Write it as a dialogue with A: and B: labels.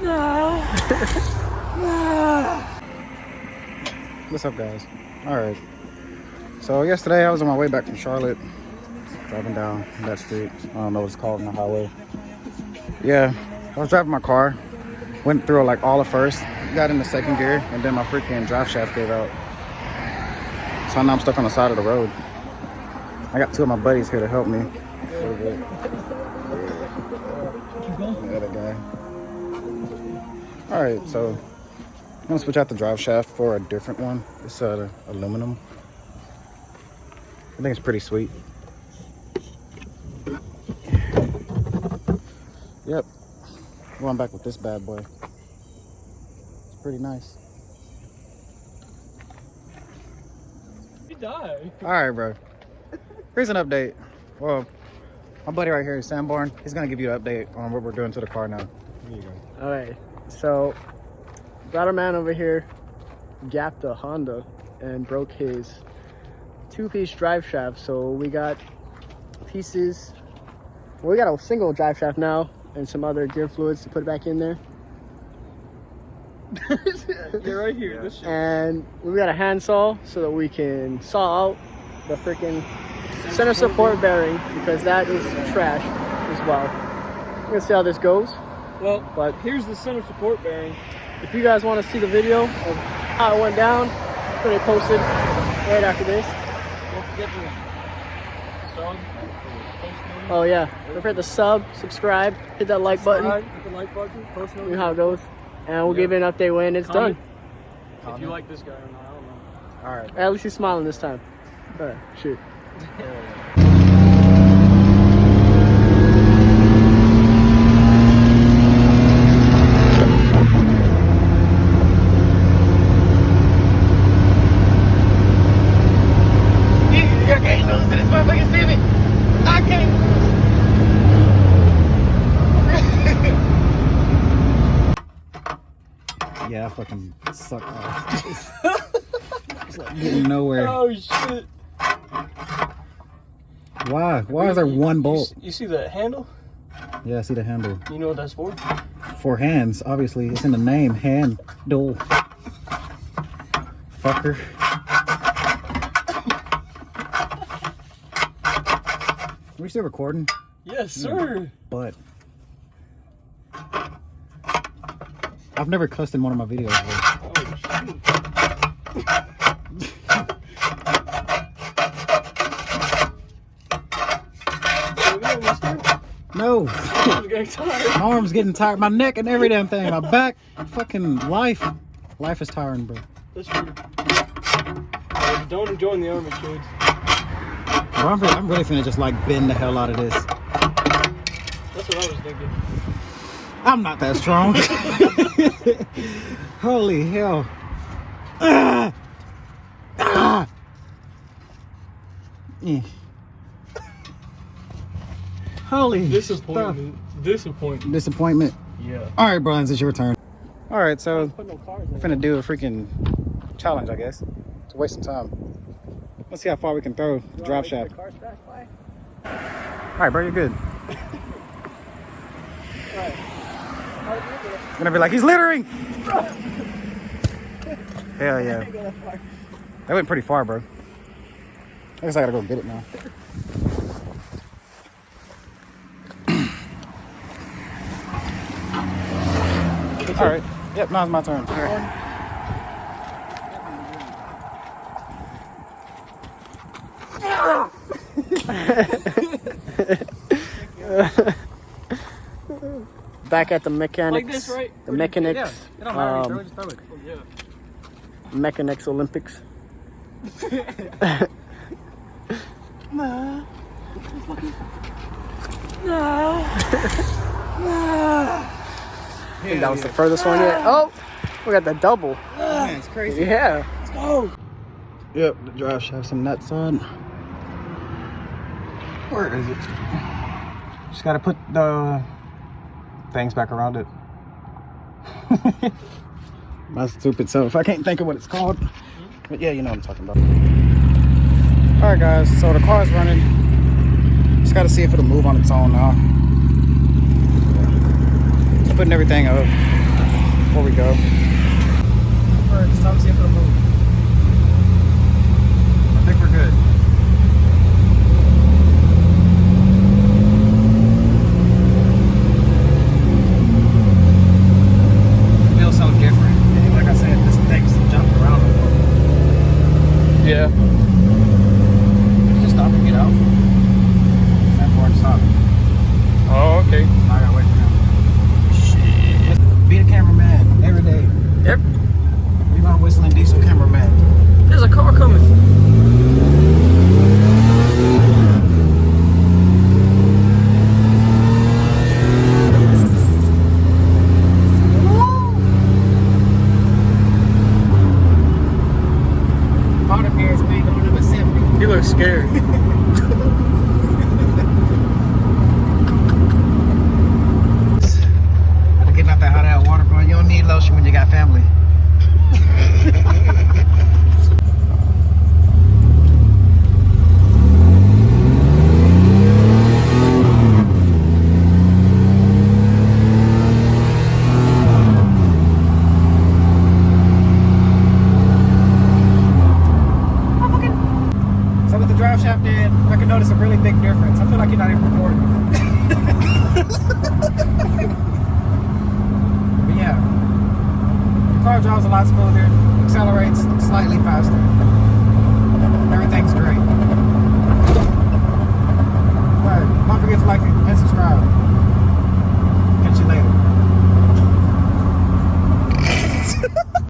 A: No. No.
B: What's up, guys? All right. So yesterday I was on my way back from Charlotte, driving down that street. I don't know what it's called on the highway. Yeah, I was driving my car, went through like all of first, got in the second gear, and then my freaking drive shaft gave out. So now I'm stuck on the side of the road. I got two of my buddies here to help me. The other guy. All right, so I'm gonna switch out the drive shaft for a different one. It's aluminum. I think it's pretty sweet. Yep, going back with this bad boy. It's pretty nice.
A: You die.
B: All right, bro. Here's an update. Well, my buddy right here is Sanborn. He's gonna give you an update on what we're doing to the car now. Here you go.
C: All right, so brother man over here gapped a Honda and broke his two-piece drive shaft. So we got pieces. Well, we got a single drive shaft now and some other gear fluids to put it back in there.
A: You're right here. This shit.
C: And we got a handsaw so that we can saw out the freaking center support bearing, because that is trash as well. We're gonna see how this goes.
A: Well,
C: But
A: here's the center support bearing.
C: if you guys want to see the video of how it went down, it's gonna be posted right after this.
A: Don't forget to sub.
C: Oh yeah, don't forget to subscribe, hit that like button,
A: Hit the like button. Post
C: you know how it goes, and we'll give you an update when it's
A: Comment.
C: done.
A: If you like this guy or not, I don't know.
B: All right.
C: At least he's smiling this time. All right, shoot.
B: You can't lose to this motherfucking Civic. I can't. Yeah, I fucking suck off. It's like getting nowhere.
A: Oh shit!
B: Why? Why is there one bolt?
A: You see that handle?
B: Yeah, I see the handle.
A: You know what that's for?
B: For hands, obviously. It's in the name. Handle. Fucker. Are we still recording?
A: Yes, sir.
B: But I've never cussed in one of my videos.
A: Oh shit!
B: No.
A: I'm getting tired.
B: My arm's getting tired. My neck and every damn thing. My back. Fucking life. Life is tiring, bro.
A: That's true. Don't join the army, kids.
B: Bro, I'm really finna just like bend the hell out of this.
A: That's what I was thinking.
B: I'm not that strong. Holy hell. Ah! Ah! Eh. Holy
A: Disappointment. Disappointment.
B: Disappointment.
A: Yeah.
B: All right, Brian, it's your turn. All right, so
C: Put no cars
B: we're
C: in.
B: finna do a freaking challenge, I guess, to waste some time. Let's see how far we can throw the drive shaft.
C: Cars back by?
B: All right, bro, you're good.
C: Right.
B: Gonna be like, he's littering. Hell yeah. That went pretty far, bro. I guess I gotta go get it now. All right. Yep, now's my turn. All right.
C: Back at the mechanics.
A: Like this, right?
C: The mechanics.
B: Yeah, it don't matter. Throw it, just throw it.
A: Oh, yeah.
C: Mechanics Olympics.
A: No.
C: I think that was the furthest one yet. Oh, we got the double.
B: Man, it's crazy.
C: Yeah.
A: Let's go.
B: Yep, the drive shaft, some nuts on. Where is it? Just gotta put the things back around it. My stupid self. I can't think of what it's called. But yeah, you know what I'm talking about. Alright guys, so the car's running. Just gotta see if it'll move on its own now. Just putting everything up. before we go.
C: It's time to see if it'll move.
B: I think we're good. It feels so different. And like I said, this thing's jumping around a lot.
A: Yeah.
B: Just stop and get out. That board stop.
A: Oh, okay.
B: I gotta wait for him. Shit. Be the cameraman every day.
A: Yep.
B: We my whistling diesel cameraman.
A: There's a car coming.
B: Part of here is big on number 70.
A: He looks scared.
B: Getting out that hot air water, bro. You don't need lotion when you got family. So with the drive shaft in, I can notice a really big difference. I feel like you're not even recording. But yeah, the car drives a lot smoother, accelerates slightly faster.